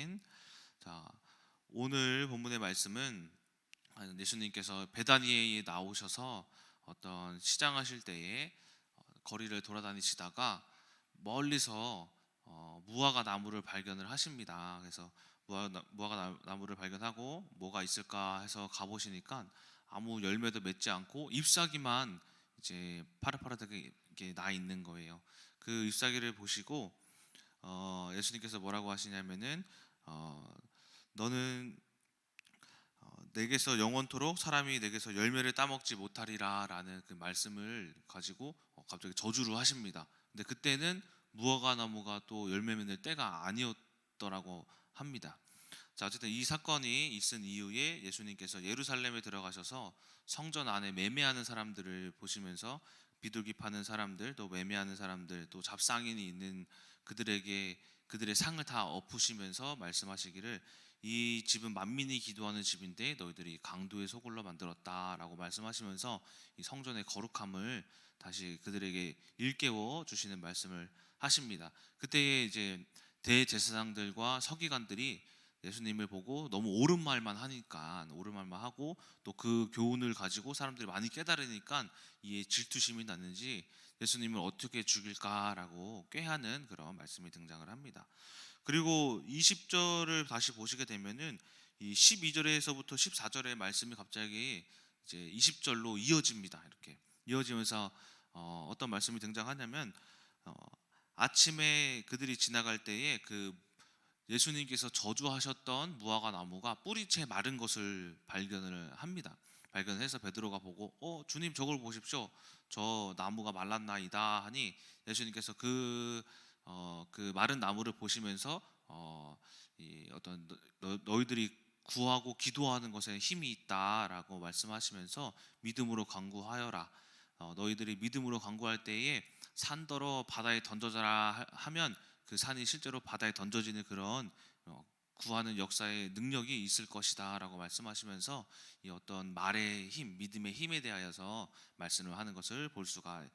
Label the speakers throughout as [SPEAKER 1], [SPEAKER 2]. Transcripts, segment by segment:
[SPEAKER 1] 아멘. 자, 오늘 본문의 말씀은 예수님께서 베다니에 나오셔서 어떤 시장하실 때에 거리를 돌아다니시다가 멀리서 무화과 나무를 발견을 하십니다. 그래서 무화과 나무를 발견하고 뭐가 있을까 해서 가보시니까 아무 열매도 맺지 않고 잎사귀만 이제 파릇파릇하게 이렇게 나 있는 거예요. 그 잎사귀를 보시고 예수님께서 뭐라고 하시냐면은 너는 내게서 영원토록 사람이 내게서 열매를 따먹지 못하리라 라는 그 말씀을 가지고 갑자기 저주를 하십니다. 근데 그때는 무화과 나무가 또 열매 맺을 때가 아니었더라고 합니다. 자, 어쨌든 이 사건이 있은 이후에 예수님께서 예루살렘에 들어가셔서 성전 안에 매매하는 사람들을 보시면서 비둘기 파는 사람들, 또 매매하는 사람들, 또 잡상인이 있는 그들에게 그들의 상을 다 엎으시면서 말씀하시기를 이 집은 만민이 기도하는 집인데 너희들이 강도의 소굴로 만들었다라고 말씀하시면서 이 성전의 거룩함을 다시 그들에게 일깨워 주시는 말씀을 하십니다. 그때에 이제 대제사장들과 서기관들이 예수님을 보고 너무 옳은 말만 하니까 옳은 말만 하고 또 그 교훈을 가지고 사람들이 많이 깨달으니까 이에 질투심이 났는지 예수님을 어떻게 죽일까라고 꾀하는 그런 말씀이 등장을 합니다. 그리고 20절을 다시 보시게 되면은 이 12절에서부터 14절의 말씀이 갑자기 이제 20절로 이어집니다. 이렇게 이어지면서 어떤 말씀이 등장하냐면 아침에 그들이 지나갈 때에 그 예수님께서 저주하셨던 무화과 나무가 뿌리채 마른 것을 발견을 합니다. 발견해서 베드로가 보고 주님 저걸 보십시오. 저 나무가 말랐나이다 하니 예수님께서 그 마른 나무를 보시면서 이 어떤 너희들이 구하고 기도하는 것에 힘이 있다라고 말씀하시면서 믿음으로 간구하여라. 너희들이 믿음으로 간구할 때에 산더러 바다에 던져져라 하면 그 산이 실제로 바다에 던져지는 그런 구하는 역사의 능력이 있을 것이다 라고 말씀하시면서 이 어떤 말의 힘, 믿음의 힘에 대하여서 말씀을 하는 것을 볼 수가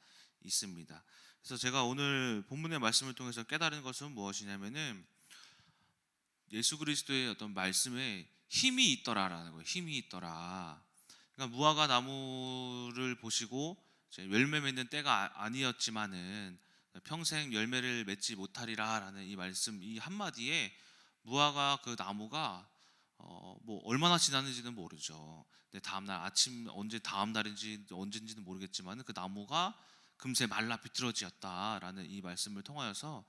[SPEAKER 1] 있습니다. 그래서 제가 오늘 본문의 말씀을 통해서 깨달은 것은 무엇이냐면은 예수 그리스도의 어떤 말씀에 힘이 있더라라는 거예요. 힘이 있더라. 그러니까 무화과 나무를 보시고 열매 맺는 때가 아니었지만은 평생 열매를 맺지 못하리라라는 이 말씀 이 한마디에 무화과 그 나무가 뭐 얼마나 지났는지는 모르죠. 근데 다음날 아침 언제 다음 날인지 언제인지는 모르겠지만 그 나무가 금세 말라 비틀어지었다라는 이 말씀을 통하여서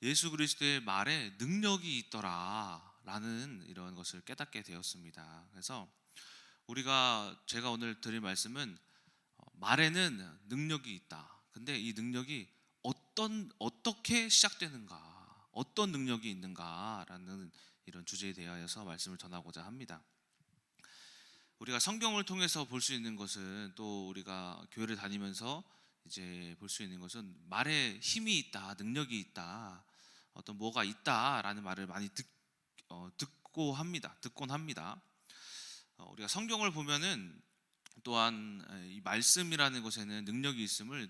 [SPEAKER 1] 예수 그리스도의 말에 능력이 있더라라는 이런 것을 깨닫게 되었습니다. 그래서 제가 오늘 드릴 말씀은 말에는 능력이 있다. 근데 이 능력이 어떻게 시작되는가, 어떤 능력이 있는가라는 이런 주제에 대하여서 말씀을 전하고자 합니다. 우리가 성경을 통해서 볼 수 있는 것은 또 우리가 교회를 다니면서 이제 볼 수 있는 것은 말에 힘이 있다, 능력이 있다, 어떤 뭐가 있다라는 말을 많이 듣곤 합니다. 우리가 성경을 보면은 또한 이 말씀이라는 것에는 능력이 있음을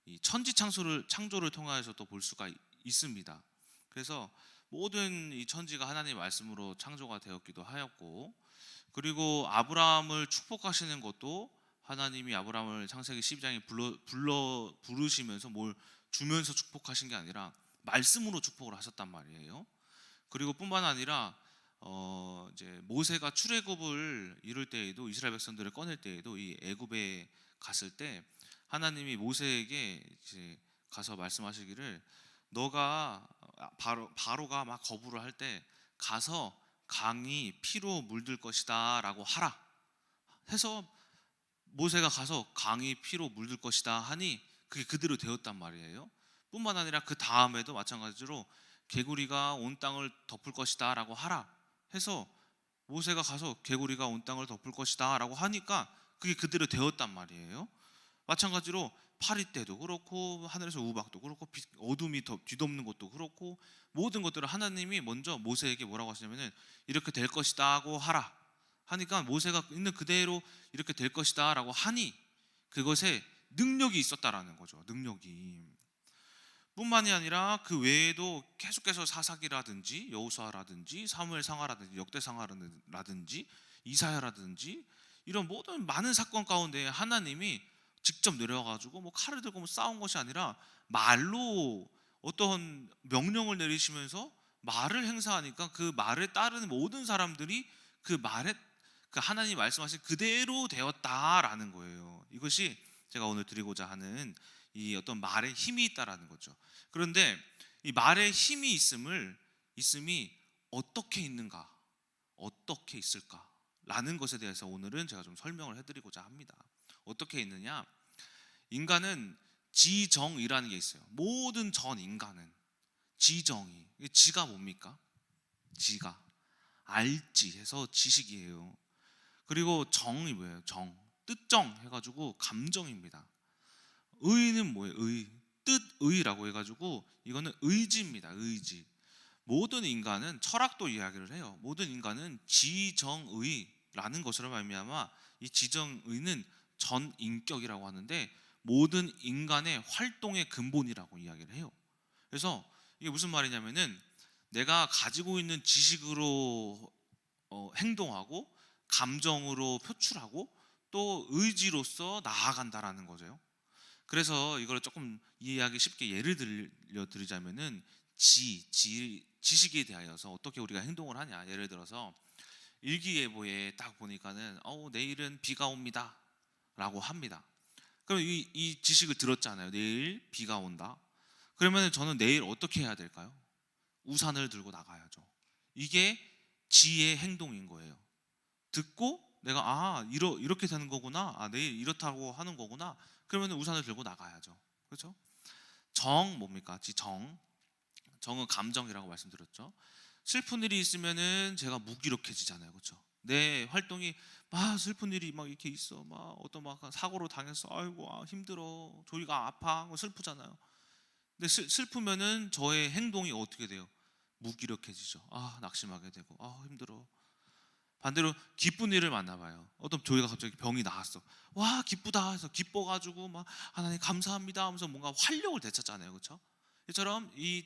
[SPEAKER 1] 이 천지 창조를 통하여서 또 볼 수가 있습니다. 그래서 모든 이 천지가 하나님의 말씀으로 창조가 되었기도 하였고, 그리고 아브라함을 축복하시는 것도 하나님이 아브라함을 창세기 12장에 부르시면서 뭘 주면서 축복하신 게 아니라 말씀으로 축복을 하셨단 말이에요. 그리고 뿐만 아니라 이제 모세가 출애굽을 이룰 때에도 이스라엘 백성들을 꺼낼 때에도 이 애굽에 갔을 때 하나님이 모세에게 이제 가서 말씀하시기를 너가 바로가 막 거부를 할 때 가서 강이 피로 물들 것이다라고 하라 해서 모세가 가서 강이 피로 물들 것이다 하니 그게 그대로 되었단 말이에요. 뿐만 아니라 그 다음에도 마찬가지로 개구리가 온 땅을 덮을 것이다 라고 하라 해서 모세가 가서 개구리가 온 땅을 덮을 것이다 라고 하니까 그게 그대로 되었단 말이에요. 마찬가지로 파리 때도 그렇고 하늘에서 우박도 그렇고 어둠이 뒤덮는 것도 그렇고 모든 것들을 하나님이 먼저 모세에게 뭐라고 하시냐면은 이렇게 될 것이다 하고 하라 하니까 모세가 있는 그대로 이렇게 될 것이다 라고 하니 그것에 능력이 있었다라는 거죠. 능력이. 뿐만이 아니라 그 외에도 계속해서 사사기라든지 여호수아라든지 사무엘상하라든지 역대상하라든지 이사야라든지 이런 모든 많은 사건 가운데 하나님이 직접 내려와가지고 뭐 칼을 들고 뭐 싸운 것이 아니라 말로 어떤 명령을 내리시면서 말을 행사하니까 그 말에 따르는 모든 사람들이 그 말에 그 하나님이 말씀하신 그대로 되었다라는 거예요. 이것이 제가 오늘 드리고자 하는 이 어떤 말에 힘이 있다라는 거죠. 그런데 이 말에 힘이 있음이 어떻게 있는가, 어떻게 있을까라는 것에 대해서 오늘은 제가 좀 설명을 해드리고자 합니다. 어떻게 있느냐? 인간은 지정이라는 게 있어요. 모든 전 인간은 지정이. 지가 뭡니까? 지가 알지 해서 지식이에요. 그리고 정이 뭐예요? 정, 뜻정 해가지고 감정입니다. 의는 뭐예요? 뜻의라고 해가지고 이거는 의지입니다. 의지. 모든 인간은 철학도 이야기를 해요. 모든 인간은 지정의라는 것으로 말미암아 이 지정의는 전인격이라고 하는데 모든 인간의 활동의 근본이라고 이야기를 해요. 그래서 이게 무슨 말이냐면은 내가 가지고 있는 지식으로 행동하고 감정으로 표출하고 또 의지로서 나아간다라는 거죠. 그래서 이걸 조금 이해하기 쉽게 예를 들려드리자면은 지식에 대하여서 어떻게 우리가 행동을 하냐. 예를 들어서 일기예보에 딱 보니까는 내일은 비가 옵니다 라고 합니다. 그럼 이 지식을 들었잖아요. 내일 비가 온다. 그러면 저는 내일 어떻게 해야 될까요? 우산을 들고 나가야죠. 이게 지의 행동인 거예요. 듣고 내가 이렇게 되는 거구나. 내일 이렇다고 하는 거구나. 그러면 우산을 들고 나가야죠. 그렇죠? 정 뭡니까? 정은 감정이라고 말씀드렸죠. 슬픈 일이 있으면은 제가 무기력해지잖아요. 그렇죠? 내 활동이 막 슬픈 일이 막 이렇게 있어. 막 어떤 막 사고로 당했어. 아이고 힘들어. 저희가 아파. 슬프잖아요. 근데 슬프면은 저의 행동이 어떻게 돼요? 무기력해지죠. 낙심하게 되고 힘들어. 반대로 기쁜 일을 만나봐요. 어떤 저희가 갑자기 병이 나았어. 와 기쁘다 해서 기뻐가지고 막 하나님 감사합니다 하면서 뭔가 활력을 되찾잖아요. 그렇죠? 이처럼 이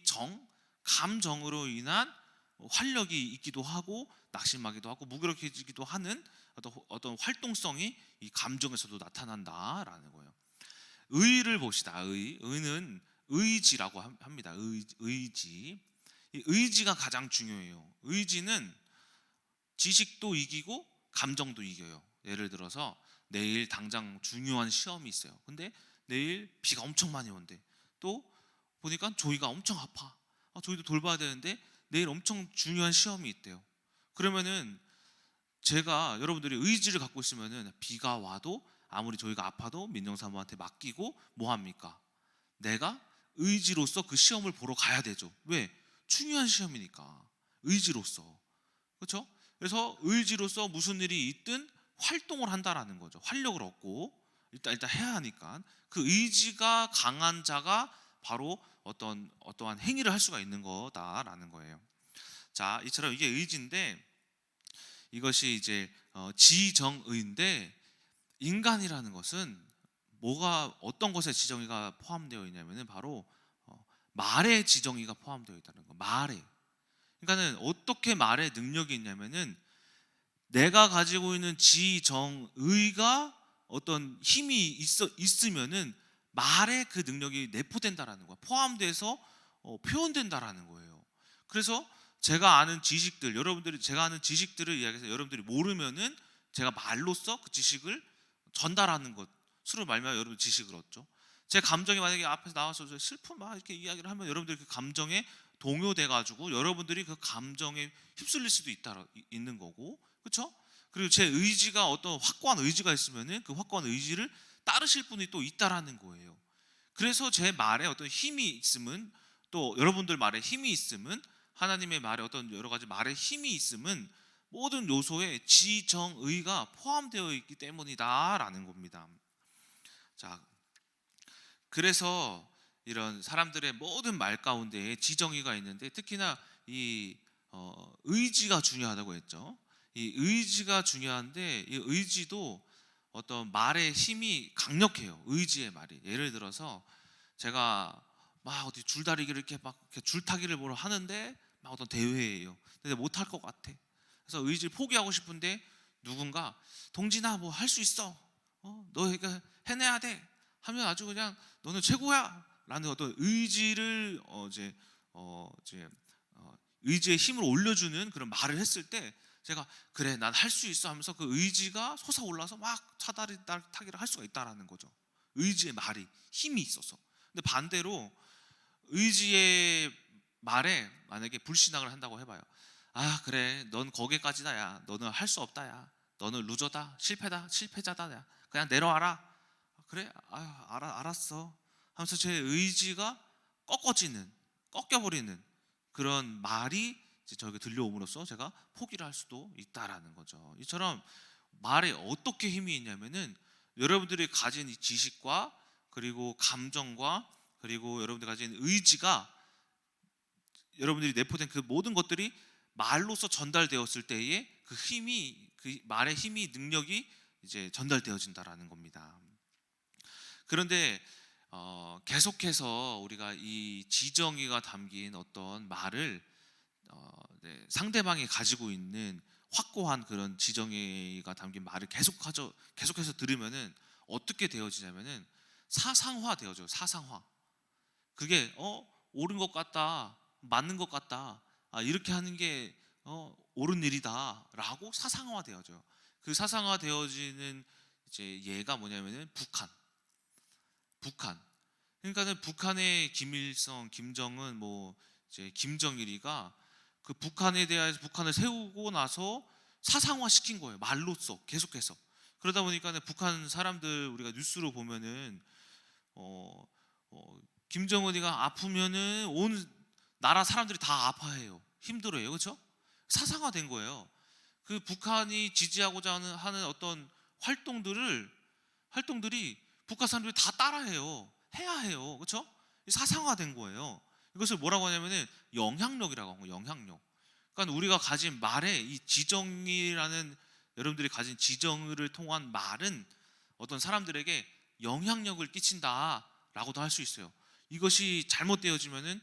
[SPEAKER 1] 감정으로 인한 활력이 있기도 하고 낙심하기도 하고 무기력해지기도 하는 어떤 활동성이 이 감정에서도 나타난다라는 거예요. 의를 봅시다. 의는 의지라고 합니다. 의지. 이 의지가 가장 중요해요. 의지는 지식도 이기고 감정도 이겨요. 예를 들어서 내일 당장 중요한 시험이 있어요. 근데 내일 비가 엄청 많이 온대. 또 보니까 조이가 엄청 아파. 조이도 돌봐야 되는데 내일 엄청 중요한 시험이 있대요. 그러면은 제가 여러분들이 의지를 갖고 있으면은 비가 와도 아무리 조이가 아파도 민정사모한테 맡기고 뭐 합니까? 내가 의지로서 그 시험을 보러 가야 되죠. 왜? 중요한 시험이니까. 의지로서. 그렇죠? 그래서 의지로서 무슨 일이 있든 활동을 한다라는 거죠. 활력을 얻고 일단 해야 하니까 그 의지가 강한 자가 바로 어떠한 행위를 할 수가 있는 거다라는 거예요. 자, 이처럼 이게 의지인데 이것이 이제 지정의인데 인간이라는 것은 어떤 것에 지정의가 포함되어 있냐면은 바로 말의 지정의가 포함되어 있다는 거. 말에. 그러니까는 어떻게 말의 능력이 있냐면은 내가 가지고 있는 지정의가 어떤 힘이 있으면은 말에 그 능력이 내포된다라는 거야. 포함돼서 표현된다라는 거예요. 그래서 제가 아는 지식들, 제가 아는 지식들을 이야기해서 여러분들이 모르면은 제가 말로써 그 지식을 전달하는 것으로 말미암아 여러분 지식을 얻죠. 제 감정이 만약에 앞에서 나와서 슬픔 이렇게 이야기를 하면 여러분들이 그 감정에 동요돼 가지고 여러분들이 그 감정에 휩쓸릴 수도 있는 거고, 그렇죠? 그리고 제 의지가 어떤 확고한 의지가 있으면은 그 확고한 의지를 따르실 분이 또 있다라는 거예요. 그래서 제 말에 어떤 힘이 있으면, 또 여러분들 말에 힘이 있으면, 하나님의 말에 어떤 여러 가지 말에 힘이 있으면 모든 요소에 지정의가 포함되어 있기 때문이다라는 겁니다. 자, 그래서 이런 사람들의 모든 말 가운데 지정의가 있는데 특히나 이 의지가 중요하다고 했죠. 이 의지가 중요한데 이 의지도 어떤 말의 힘이 강력해요. 의지의 말이. 예를 들어서 제가 막 어디 줄다리기를 이렇게 막 이렇게 줄타기를 뭐를 하는데 막 어떤 대회예요. 근데 못 할 것 같아. 그래서 의지를 포기하고 싶은데 누군가 동진아 뭐 할 수 있어. 너 이거 해내야 돼. 하면 아주 그냥 너는 최고야라는 어떤 의지를 의지의 힘을 올려주는 그런 말을 했을 때 제가 그래 난 할 수 있어 하면서 그 의지가 솟아올라서 막 사다리 타기를 할 수가 있다라는 거죠. 의지의 말이 힘이 있어서. 근데 반대로 의지의 말에 만약에 불신앙을 한다고 해봐요. 아 그래 넌 거기까지다 야 너는 할 수 없다 야 너는 루저다 실패자다 야 그냥 내려와라. 그래 알았어 하면서 제 의지가 꺾여버리는 그런 말이 이제 저에게 들려옴으로써 제가 포기를 할 수도 있다라는 거죠. 이처럼 말에 어떻게 힘이 있냐면은 여러분들이 가진 이 지식과 그리고 감정과 그리고 여러분들이 가진 의지가 여러분들이 내포된 그 모든 것들이 말로서 전달되었을 때에 그 힘이 그 말의 힘이 능력이 이제 전달되어진다라는 겁니다. 그런데 계속해서 우리가 이 지정의가 담긴 어떤 말을 상대방이 가지고 있는 확고한 그런 지정의가 담긴 말을 계속해서 들으면은 어떻게 되어지냐면은 사상화 되어져요. 사상화. 그게 옳은 것 같다, 맞는 것 같다, 이렇게 하는 게 옳은 일이다라고 사상화 되어져요. 그 사상화 되어지는 이제 예가 뭐냐면은 북한. 그러니까는 북한의 김일성, 김정은, 뭐 이제 김정일이가 그 북한에 대해서 북한을 세우고 나서 사상화 시킨 거예요. 말로써 계속해서. 그러다 보니까 북한 사람들 우리가 뉴스로 보면은 어, 김정은이가 아프면은 온 나라 사람들이 다 아파해요. 힘들어요. 그렇죠? 사상화된 거예요. 그 북한이 지지하고자 하는 어떤 활동들이 북한 사람들이 다 따라해요. 해야 해요. 그렇죠? 사상화된 거예요. 이것을 뭐라고 하냐면은 영향력이라고 하는 거예요. 영향력. 그러니까 우리가 가진 말에 이 지정이라는 여러분들이 가진 지정을 통한 말은 어떤 사람들에게 영향력을 끼친다라고도 할 수 있어요. 이것이 잘못되어지면은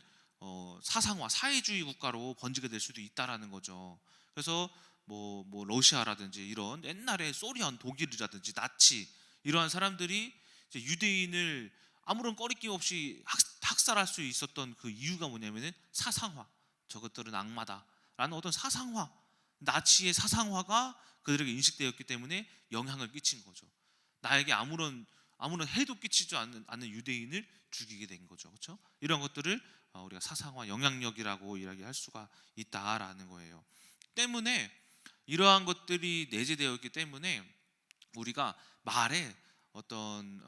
[SPEAKER 1] 사상화, 사회주의 국가로 번지게 될 수도 있다라는 거죠. 그래서 뭐 러시아라든지 이런 옛날에 소련, 독일이라든지 나치 이러한 사람들이 이제 유대인을 아무런 꺼리낌 없이 학살할 수 있었던 그 이유가 뭐냐면은 사상화. 저것들은 악마다라는 어떤 사상화, 나치의 사상화가 그들에게 인식되었기 때문에 영향을 끼친 거죠. 나에게 아무런 해도 끼치지 않는 유대인을 죽이게 된 거죠. 그렇죠? 이런 것들을 우리가 사상화, 영향력이라고 이야기할 수가 있다라는 거예요. 때문에 이러한 것들이 내재되어 있기 때문에 우리가 말에 어떤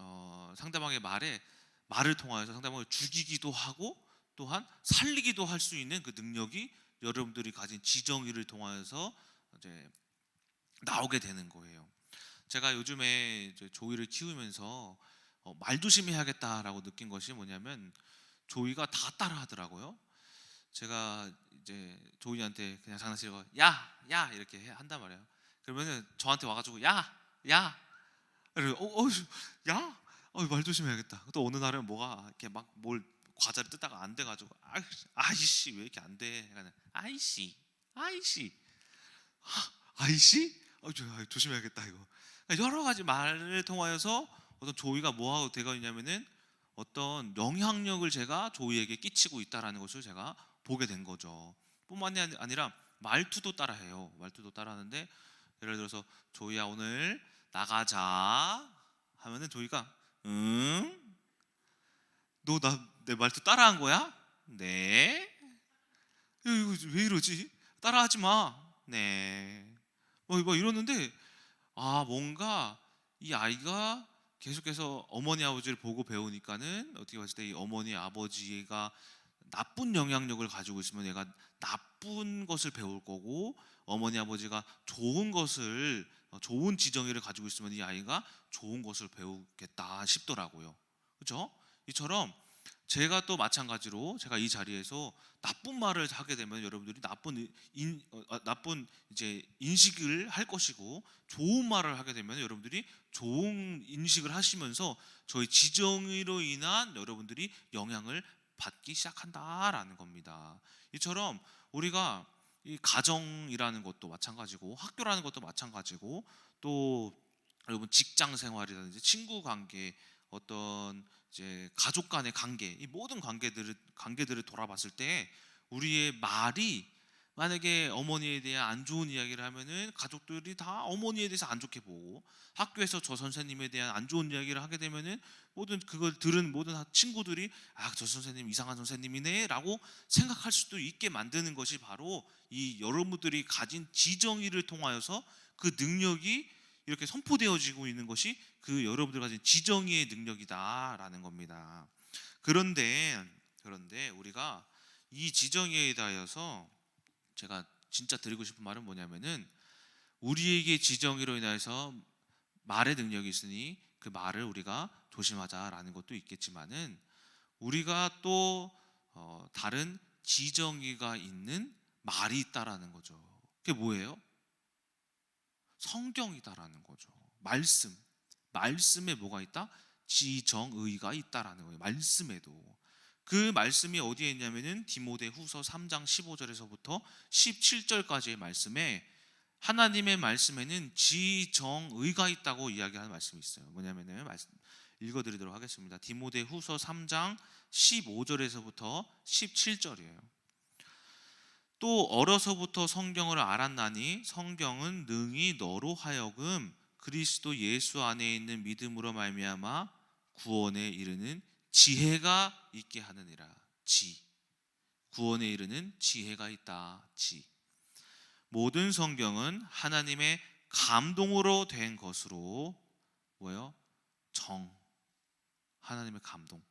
[SPEAKER 1] 상대방의 말을 통하여서 상대방을 죽이기도 하고 또한 살리기도 할 수 있는 그 능력이 여러분들이 가진 지정의를 통하여서 이제 나오게 되는 거예요. 제가 요즘에 이제 조이를 키우면서 말 조심해야겠다라고 느낀 것이 뭐냐면 조이가 다 따라하더라고요. 제가 이제 조이한테 그냥 장난치고 야 이렇게 한단 말이에요. 그러면은 저한테 와가지고 야 그리고 야 말 조심해야겠다. 또 어느 날은 뭐가 이렇게 막 뭘 과자를 뜯다가 안 돼가지고 아이씨 왜 이렇게 안 돼? 그러니까 아이씨 아이씨 조심해야겠다 이거. 그러니까 여러 가지 말을 통하여서 어떤 조이가 뭐하고 되고 있냐면은 어떤 영향력을 제가 조이에게 끼치고 있다라는 것을 제가 보게 된 거죠. 뿐만이 아니라 말투도 따라해요. 말투도 따라하는데 예를 들어서 조이야 오늘 나가자 하면은 조이가 응? 너 내 말투 따라한 거야? 네. 이거 왜 이러지? 따라하지 마. 네. 뭐 이러는데 뭔가 이 아이가 계속해서 어머니 아버지를 보고 배우니까는 어떻게 봤을 때 이 어머니 아버지가 나쁜 영향력을 가지고 있으면 얘가 나쁜 것을 배울 거고 어머니 아버지가 좋은 지정의를 가지고 있으면 이 아이가 좋은 것을 배우겠다 싶더라고요. 그렇죠? 이처럼 제가 또 마찬가지로 제가 이 자리에서 나쁜 말을 하게 되면 여러분들이 나쁜 이제 인식을 할 것이고 좋은 말을 하게 되면 여러분들이 좋은 인식을 하시면서 저희 지정의로 인한 여러분들이 영향을 받기 시작한다라는 겁니다. 이처럼 우리가 이 가정이라는 것도 마찬가지고 학교라는 것도 마찬가지고 또 여러분 직장 생활이라든지 친구 관계 어떤 이제 가족 간의 관계 이 모든 관계들을 돌아봤을 때 우리의 말이 만약에 어머니에 대한 안 좋은 이야기를 하면은 가족들이 다 어머니에 대해서 안 좋게 보고 학교에서 저 선생님에 대한 안 좋은 이야기를 하게 되면은 모든 그걸 들은 모든 친구들이 아, 저 선생님 이상한 선생님이네라고 생각할 수도 있게 만드는 것이 바로 이 여러분들이 가진 지정의를 통하여서 그 능력이 이렇게 선포되어지고 있는 것이 그 여러분들 가진 지정의의 능력이다라는 겁니다. 그런데 우리가 이 지정의에 대하여서 제가 진짜 드리고 싶은 말은 뭐냐면은 우리에게 지정의로 인해서 말의 능력이 있으니 그 말을 우리가 조심하자라는 것도 있겠지만은 우리가 또 다른 지정의가 있는 말이 있다라는 거죠. 그게 뭐예요? 성경이다라는 거죠. 말씀에 뭐가 있다? 지정의가 있다라는 거예요. 말씀에도. 그 말씀이 어디에 있냐면은 디모데후서 3장 15절에서부터 17절까지의 말씀에 하나님의 말씀에는 지정의가 있다고 이야기하는 말씀이 있어요. 뭐냐면은 읽어드리도록 하겠습니다. 디모데후서 3장 15절에서부터 17절이에요. 또 어려서부터 성경을 알았나니 성경은 능히 너로 하여금 그리스도 예수 안에 있는 믿음으로 말미암아 구원에 이르는 지혜가 있게 하느니라. 구원에 이르는 지혜가 있다. 모든 성경은 하나님의 감동으로 된 것으로 뭐예요? 하나님의 감동.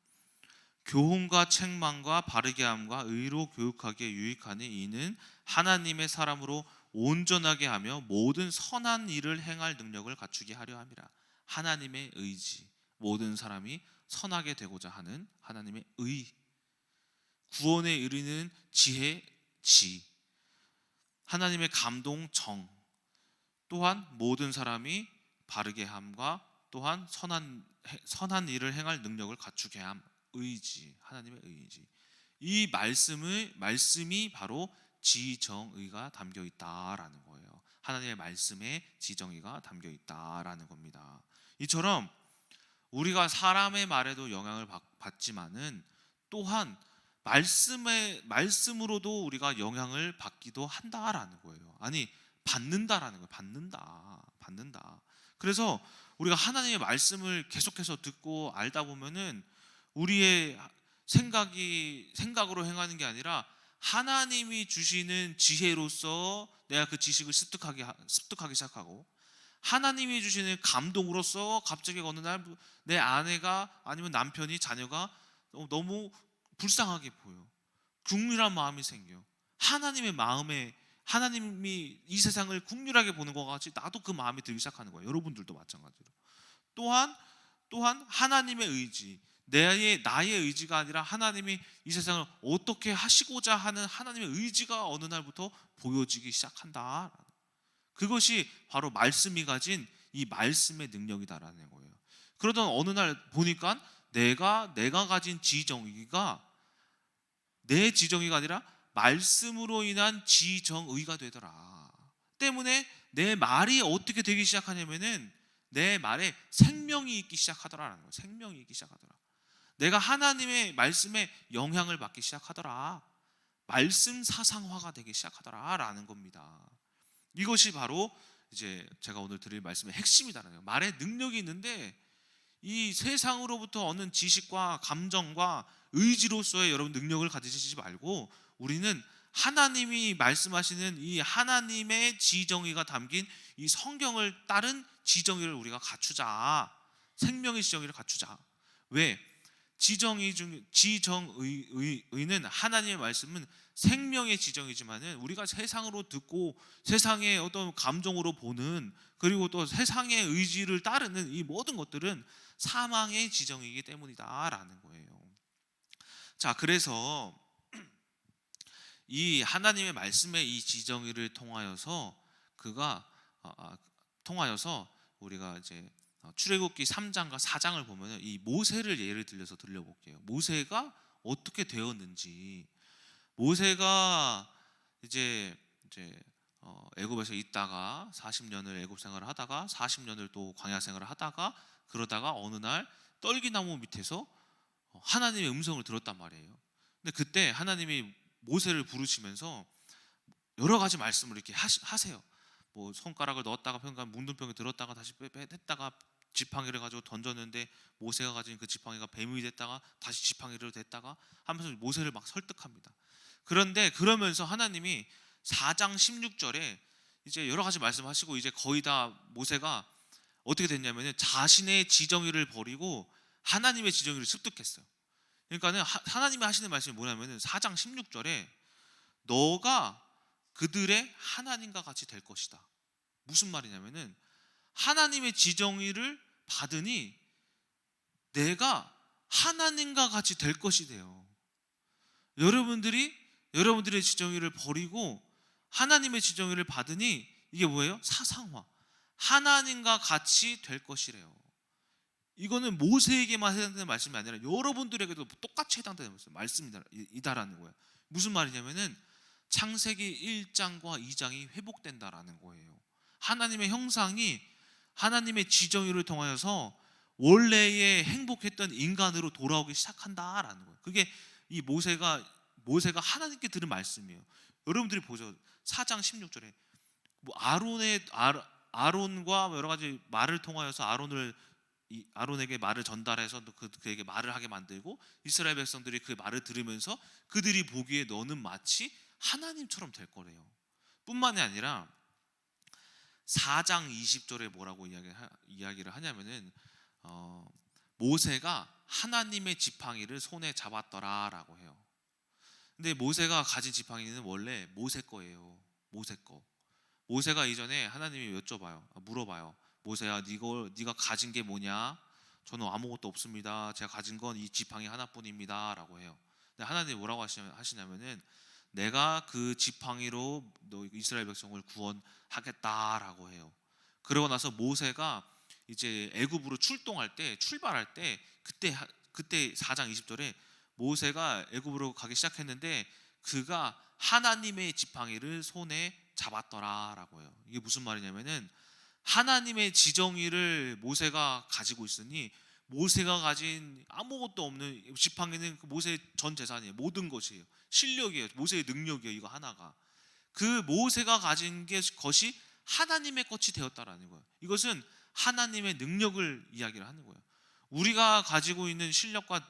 [SPEAKER 1] 교훈과 책망과 바르게 함과 의로 교육하기에 유익하니 이는 하나님의 사람으로 온전하게 하며 모든 선한 일을 행할 능력을 갖추게 하려 함이라. 하나님의 의지, 모든 사람이 선하게 되고자 하는 하나님의 의, 구원에 이르는 지혜, 하나님의 감동, 또한 모든 사람이 바르게 함과 또한 선한 일을 행할 능력을 갖추게 함, 의지, 하나님의 의지. 이 말씀이 바로 지정의가 담겨 있다라는 거예요. 하나님의 말씀에 지정의가 담겨 있다라는 겁니다. 이처럼 우리가 사람의 말에도 영향을 받지만은 또한 말씀으로도 우리가 영향을 받기도 한다라는 거예요. 아니, 받는다라는 거예요. 받는다. 그래서 우리가 하나님의 말씀을 계속해서 듣고 알다 보면은 우리의 생각으로 행하는 게 아니라 하나님이 주시는 지혜로서 내가 그 지식을 습득하기 시작하고 하나님이 주시는 감동으로서 갑자기 어느 날 내 아내가 아니면 남편이 자녀가 너무 불쌍하게 보여. 국률한 마음이 생겨. 하나님이 이 세상을 국률하게 보는 것 같이 나도 그 마음이 들기 시작하는 거예요. 여러분들도 마찬가지로. 또한 하나님의 의지, 나의 의지가 아니라 하나님이 이 세상을 어떻게 하시고자 하는 하나님의 의지가 어느 날부터 보여지기 시작한다. 그것이 바로 말씀이 가진 이 말씀의 능력이다라는 거예요. 그러던 어느 날 보니까 내가 가진 지정의가 내 지정의가 아니라 말씀으로 인한 지정의가 되더라. 때문에 내 말이 어떻게 되기 시작하냐면은 내 말에 생명이 있기 시작하더라라는 거예요. 생명이 있기 시작하더라. 내가 하나님의 말씀에 영향을 받기 시작하더라. 말씀 사상화가 되기 시작하더라라는 겁니다. 이것이 바로 이제 제가 오늘 드릴 말씀의 핵심이다라는 거예요. 말에 능력이 있는데 이 세상으로부터 얻는 지식과 감정과 의지로서의 여러분 능력을 가지시지 말고 우리는 하나님이 말씀하시는 이 하나님의 지정의가 담긴 이 성경을 따른 지정의를 우리가 갖추자. 생명의 지정의를 갖추자. 왜? 지정의는 하나님의 말씀은 생명의 지정이지만은 우리가 세상으로 듣고 세상의 어떤 감정으로 보는 그리고 또 세상의 의지를 따르는 이 모든 것들은 사망의 지정이기 때문이다라는 거예요. 자, 그래서 이 하나님의 말씀의 이 지정의를 통하여서 우리가 이제 출애굽기 3장과 4장을 보면은 이 모세를 예를 들려서 들려볼게요. 모세가 어떻게 되었는지. 모세가 이제 애굽에서 있다가 40년을 애굽 생활을 하다가 40년을 또 광야 생활을 하다가 그러다가 어느 날 떨기나무 밑에서 하나님의 음성을 들었단 말이에요. 근데 그때 하나님이 모세를 부르시면서 여러 가지 말씀을 이렇게 하세요. 뭐 손가락을 넣었다가 문둥병에 들었다가 다시 뺐다가 지팡이를 가지고 던졌는데 모세가 가진 그 지팡이가 뱀이 됐다가 다시 지팡이로 됐다가 하면서 모세를 막 설득합니다. 그런데 그러면서 하나님이 4장 16절에 이제 여러 가지 말씀하시고 이제 거의 다 모세가 어떻게 됐냐면은 자신의 지정의를 버리고 하나님의 지정의를 습득했어요. 그러니까는 하나님이 하시는 말씀이 뭐냐면은 4장 16절에 너가 그들의 하나님과 같이 될 것이다. 무슨 말이냐면은 하나님의 지정의를 받으니 내가 하나님과 같이 될 것이 돼요. 여러분들의 지정의를 버리고 하나님의 지정의를 받으니 이게 뭐예요? 사상화. 하나님과 같이 될 것이래요. 이거는 모세에게만 해당되는 말씀이 아니라 여러분들에게도 똑같이 해당되는 말씀이다라는 거예요. 무슨 말이냐면은 창세기 1장과 2장이 회복된다라는 거예요. 하나님의 형상이 하나님의 지정의를 통하여서 원래의 행복했던 인간으로 돌아오기 시작한다라는 거예요. 그게 이 모세가 하나님께 들은 말씀이에요. 여러분들이 보죠. 4장 16절에 뭐 아론과 여러 가지 말을 통하여서 아론에게 말을 전달해서 그에게 말을 하게 만들고 이스라엘 백성들이 그 말을 들으면서 그들이 보기에 너는 마치 하나님처럼 될 거래요. 뿐만이 아니라 4장 20절에 뭐라고 이야기를 하냐면은 모세가 하나님의 지팡이를 손에 잡았더라라고 해요. 근데 모세가 가진 지팡이는 원래 모세 거예요. 모세 거. 모세가 이전에 하나님이 물어봐요. 모세야, 네가 가진 게 뭐냐? 저는 아무것도 없습니다. 제가 가진 건 이 지팡이 하나뿐입니다. 라고 해요. 근데 하나님이 뭐라고 하시냐면은 내가 그 지팡이로 너 이스라엘 백성을 구원하겠다라고 해요. 그러고 나서 모세가 이제 애굽으로 출발할 때 그때 4장 20절에 모세가 애굽으로 가기 시작했는데 그가 하나님의 지팡이를 손에 잡았더라라고 해요. 이게 무슨 말이냐면은 하나님의 지정의를 모세가 가지고 있으니 모세가 가진 아무것도 없는 지팡이는 모세의 전 재산이에요. 모든 것이에요. 실력이에요. 모세의 능력이에요. 이거 하나가. 그 모세가 가진 것이 하나님의 것이 되었다라는 거예요. 이것은 하나님의 능력을 이야기를 하는 거예요. 우리가 가지고 있는 실력과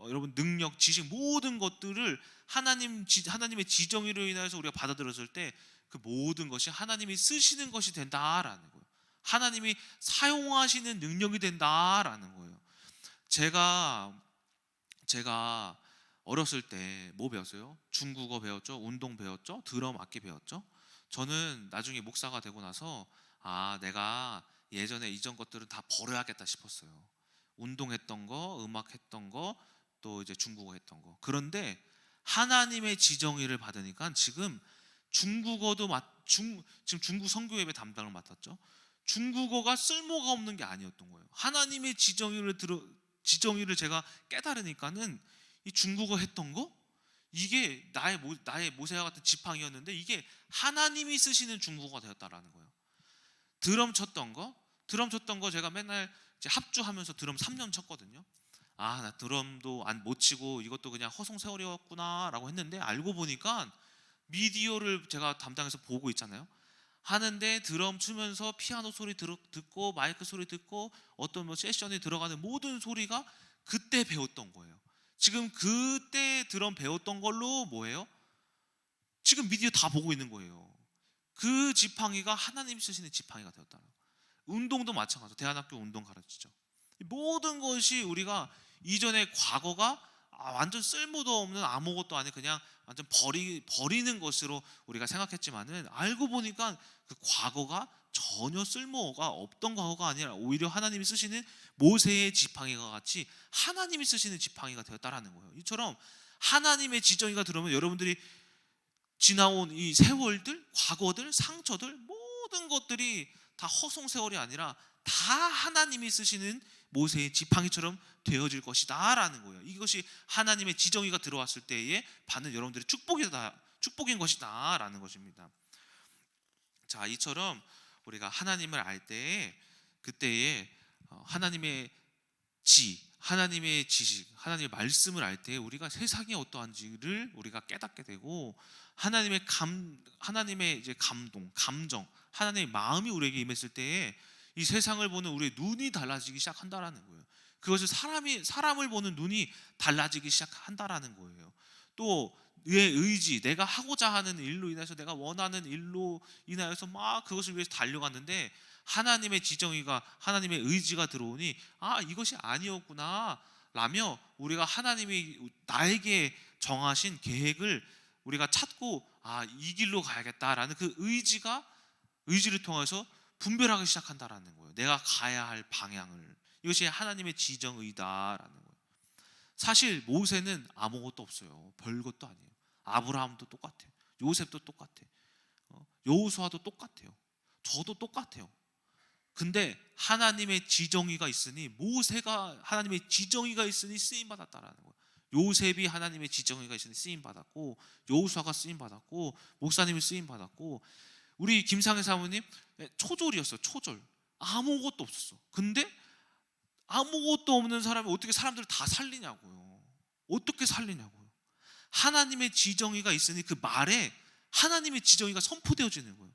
[SPEAKER 1] 여러분 능력, 지식 모든 것들을 하나님의 지정의로 인해서 우리가 받아들였을 때 그 모든 것이 하나님이 쓰시는 것이 된다라는 거예요. 하나님이 사용하시는 능력이 된다라는 거예요. 제가 어렸을 때 뭐 배웠어요? 중국어 배웠죠, 운동 배웠죠, 드럼 악기 배웠죠. 저는 나중에 목사가 되고 나서 내가 예전에 이전 것들은 다 버려야겠다 싶었어요. 운동했던 거, 음악했던 거, 또 이제 중국어 했던 거. 그런데 하나님의 지정의를 받으니까 지금 중국어도 지금 중국 선교예배 담당을 맡았죠. 중국어가 쓸모가 없는 게 아니었던 거예요. 하나님의 지정의를 제가 깨달으니까는 이 중국어 했던 거 이게 나의 모세와 같은 지팡이였는데 이게 하나님이 쓰시는 중국어가 되었다라는 거예요. 드럼 쳤던 거 제가 맨날 이제 합주하면서 드럼 3년 쳤거든요. 나 드럼도 못 치고 이것도 그냥 허송세월이었구나라고 했는데 알고 보니까 미디어를 제가 담당해서 보고 있잖아요. 하는데 드럼 치면서 피아노 소리 듣고 마이크 소리 듣고 어떤 세션에 들어가는 모든 소리가 그때 배웠던 거예요. 지금 그때 드럼 배웠던 걸로 뭐예요? 지금 미디어 다 보고 있는 거예요. 그 지팡이가 하나님 쓰시는 지팡이가 되었다. 운동도 마찬가지로 대안학교 운동 가르치죠. 모든 것이 우리가 이전에 과거가 완전 쓸모도 없는 아무것도 아닌 그냥 완전 버리는 것으로 우리가 생각했지만은 알고 보니까 그 과거가 전혀 쓸모가 없던 과거가 아니라 오히려 하나님이 쓰시는 모세의 지팡이가 같이 하나님이 쓰시는 지팡이가 되었다라는 거예요. 이처럼 하나님의 지정의가 들어오면 여러분들이 지나온 이 세월들, 과거들, 상처들 모든 것들이 다 허송세월이 아니라 다 하나님이 쓰시는 모세의 지팡이처럼 되어질 것이다 라는 거예요. 이것이 하나님의 지정의가 들어왔을 때에 받는 여러분들의 축복인 것이다 라는 것입니다. 자, 이처럼 우리가 하나님을 알 때에 그때에 하나님의 하나님의 지식, 하나님의 말씀을 알 때 우리가 세상이 어떠한지를 우리가 깨닫게 되고 하나님의 이제 감정, 하나님의 마음이 우리에게 임했을 때에 이 세상을 보는 우리의 눈이 달라지기 시작한다라는 거예요. 그것을 사람을 보는 눈이 달라지기 시작한다라는 거예요. 또 내 의지, 내가 하고자 하는 일로 인해서 내가 원하는 일로 인하여서 막 그것을 위해서 달려갔는데 하나님의 지정의가 하나님의 의지가 들어오니 이것이 아니었구나 라며 우리가 하나님이 나에게 정하신 계획을 우리가 찾고 이 길로 가야겠다라는 그 의지를 통해서 분별하기 시작한다라는 거예요. 내가 가야 할 방향을. 이것이 하나님의 지정의다라는 거예요. 사실 모세는 아무것도 없어요. 별것도 아니에요. 아브라함도 똑같아요. 요셉도 똑같아요. 여호수아도 똑같아요. 저도 똑같아요. 근데 하나님의 지정의가 있으니 모세가 하나님의 지정의가 있으니 쓰임 받았다라는 거예요. 요셉이 하나님의 지정의가 있으니 쓰임 받았고 여호수아가 쓰임 받았고 목사님이 쓰임 받았고 우리 김상희 사모님 초졸이었어요. 초졸. 아무것도 없었어. 근데 아무것도 없는 사람이 어떻게 사람들을 다 살리냐고요. 어떻게 살리냐고요. 하나님의 지정의가 있으니 그 말에 하나님의 지정의가 선포되어지는 거예요.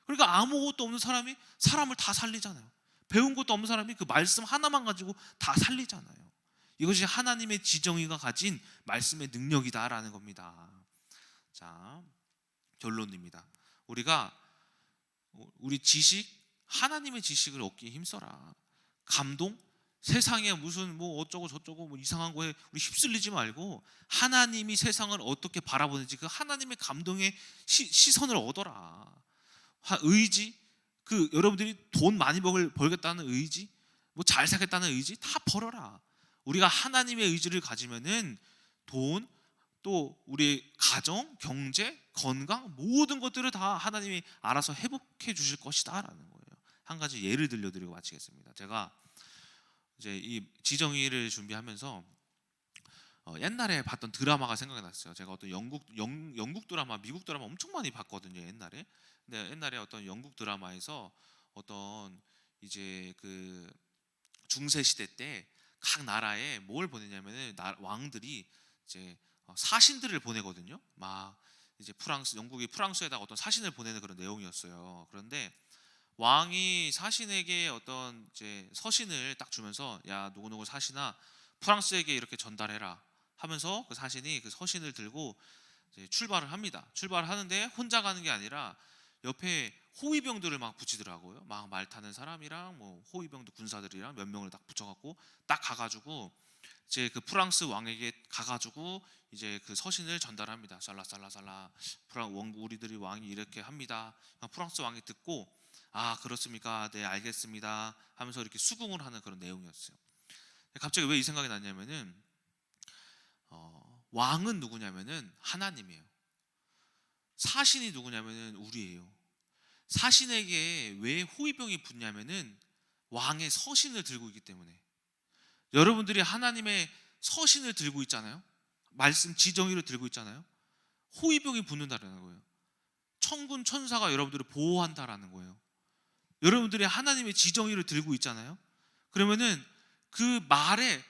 [SPEAKER 1] 그러니까 아무것도 없는 사람이 사람을 다 살리잖아요. 배운 것도 없는 사람이 그 말씀 하나만 가지고 다 살리잖아요. 이것이 하나님의 지정의가 가진 말씀의 능력이다라는 겁니다. 자, 결론입니다. 우리 지식, 하나님의 지식을 얻기에 힘써라. 감동, 세상에 무슨 뭐 어쩌고 저쩌고 뭐 이상한 거에 우리 휩쓸리지 말고 하나님이 세상을 어떻게 바라보는지 그 하나님의 감동의 시선을 얻어라. 의지, 여러분들이 돈 많이 벌겠다는 의지, 뭐 잘 살겠다는 의지 다 버려라. 우리가 하나님의 의지를 가지면은 돈, 또 우리 가정, 경제, 건강 모든 것들을 다 하나님이 알아서 회복해 주실 것이다라는 거예요. 한 가지 예를 들려드리고 마치겠습니다. 제가 이제 이 지정의를 준비하면서 옛날에 봤던 드라마가 생각이 났어요. 제가 어떤 영국 드라마, 미국 드라마 엄청 많이 봤거든요. 옛날에. 근데 옛날에 어떤 영국 드라마에서 어떤 이제 그 중세 시대 때 각 나라에 뭘 보내냐면은 왕들이 이제 사신들을 보내거든요. 막 이제 영국이 프랑스에다가 어떤 사신을 보내는 그런 내용이었어요. 그런데 왕이 사신에게 어떤 이제 서신을 딱 주면서 야 누구누구 사신아 프랑스에게 이렇게 전달해라 하면서 그 사신이 그 서신을 들고 이제 출발을 합니다. 출발을 하는데 혼자 가는 게 아니라 옆에 호위병들을 막 붙이더라고요. 막 말 타는 사람이랑 뭐 호위병들 군사들이랑 몇 명을 딱 붙여갖고 딱 가가지고 이제 그 프랑스 왕에게 가가지고 이제 그 서신을 전달합니다. 살라살라살라 우리들이 왕이 이렇게 합니다. 프랑스 왕이 듣고 그렇습니까? 네 알겠습니다 하면서 이렇게 수긍을 하는 그런 내용이었어요. 갑자기 왜 이 생각이 났냐면은 왕은 누구냐면은 하나님이에요. 사신이 누구냐면은 우리예요. 사신에게 왜 호위병이 붙냐면은 왕의 서신을 들고 있기 때문에. 여러분들이 하나님의 서신을 들고 있잖아요. 말씀 지정의를 들고 있잖아요. 호위병이 붙는다라는 거예요. 천군 천사가 여러분들을 보호한다라는 거예요. 여러분들이 하나님의 지정의를 들고 있잖아요. 그러면은 그 말에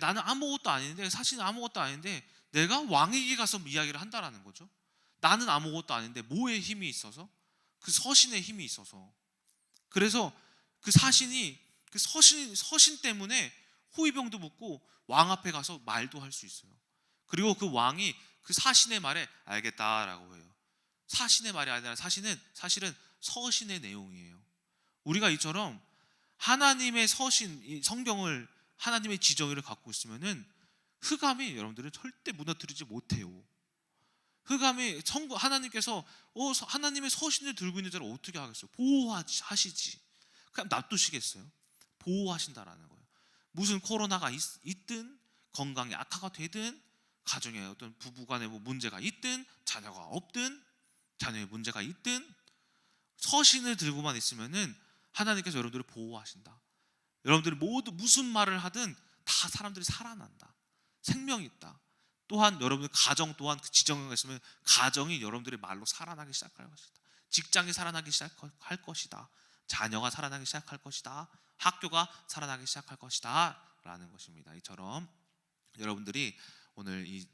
[SPEAKER 1] 나는 아무것도 아닌데 사실은 아무것도 아닌데 내가 왕에게 가서 이야기를 한다라는 거죠. 나는 아무것도 아닌데 뭐에 힘이 있어서? 그 서신의 힘이 있어서. 그래서 그 서신 때문에 호위병도 붙고 왕 앞에 가서 말도 할 수 있어요. 그리고 그 왕이 그 사신의 말에 알겠다라고 해요. 사신의 말이 아니라 사실은 서신의 내용이에요. 우리가 이처럼 하나님의 서신, 성경을 하나님의 지정의를 갖고 있으면은 흑암이 여러분들을 절대 무너뜨리지 못해요. 흑암이 하나님께서 하나님의 서신을 들고 있는 자를 어떻게 하겠어요? 보호하시지. 그냥 놔두시겠어요? 보호하신다라는 거예요. 무슨 코로나가 있든 건강이 악화가 되든 가정에 어떤 부부간에 뭐 문제가 있든 자녀가 없든 자녀의 문제가 있든 서신을 들고만 있으면은 하나님께서 여러분들을 보호하신다. 여러분들이 모두 무슨 말을 하든 다 사람들이 살아난다. 생명이 있다. 또한 여러분의 가정 또한 그 지정이 있으면 가정이 여러분들의 말로 살아나기 시작할 것이다. 직장이 살아나기 시작할 것이다. 자녀가 살아나기 시작할 것이다. 학교가 살아나기 시작할 것이다 라는 것입니다. 이처럼 여러분들이 오늘 이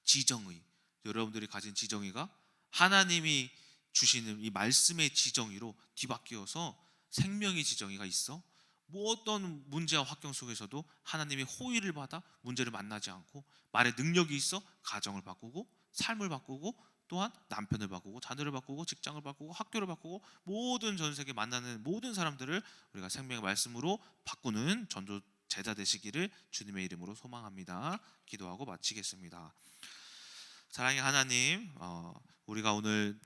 [SPEAKER 1] 지정의, 여러분들이 가진 지정의가 하나님이 주시는 이 말씀의 지정의로 뒤바뀌어서 생명의 지정의가 있어 뭐 어떤 문제와 환경 속에서도 하나님의 호의를 받아 문제를 만나지 않고 말의 능력이 있어 가정을 바꾸고 삶을 바꾸고 또한 남편을 바꾸고 자녀를 바꾸고 직장을 바꾸고 학교를 바꾸고 모든 전 세계 만나는 모든 사람들을 우리가 생명의 말씀으로 바꾸는 전도 제자 되시기를 주님의 이름으로 소망합니다. 기도하고 마치겠습니다. 사랑의 하나님, 우리가 오늘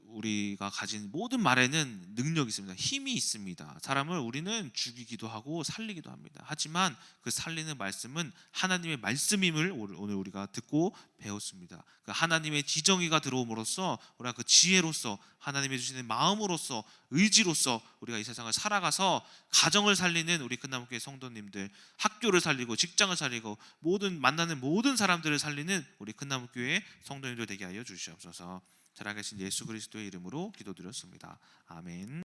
[SPEAKER 1] 우리가 가진 모든 말에는 능력이 있습니다. 힘이 있습니다. 사람을 우리는 죽이기도 하고 살리기도 합니다. 하지만 그 살리는 말씀은 하나님의 말씀임을 오늘 우리가 듣고 배웠습니다. 그 하나님의 지정의가 들어옴으로써 우리가 그 지혜로서 하나님이 주시는 마음으로서 의지로서 우리가 이 세상을 살아가서 가정을 살리는 우리 큰나무교회 성도님들, 학교를 살리고 직장을 살리고 만나는 모든 사람들을 살리는 우리 큰나무교회 성도님들 되게 하여 주시옵소서. 살아계신 예수 그리스도의 이름으로 기도드렸습니다. 아멘.